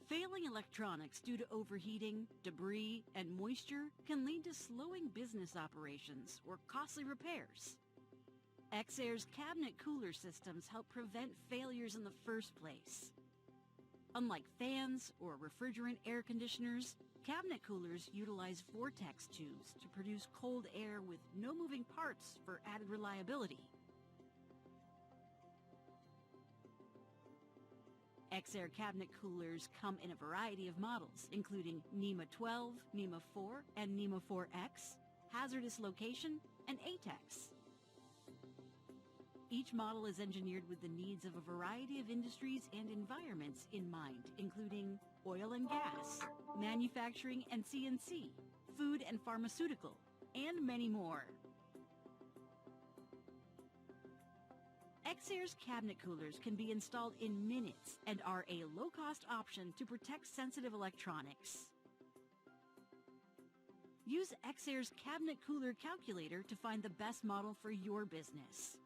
Failing electronics due to overheating, debris, and moisture can lead to slowing business operations or costly repairs. EXAIR's cabinet cooler systems help prevent failures in the first place. Unlike fans or refrigerant air conditioners, cabinet coolers utilize vortex tubes to produce cold air with no moving parts for added reliability. EXAIR cabinet coolers come in a variety of models, including NEMA 12, NEMA 4, and NEMA 4X, hazardous location, and ATEX. Each model is engineered with the needs of a variety of industries and environments in mind, including oil and gas, manufacturing and CNC, food and pharmaceutical, and many more. EXAIR's cabinet coolers can be installed in minutes and are a low-cost option to protect sensitive electronics. Use EXAIR's cabinet cooler calculator to find the best model for your business.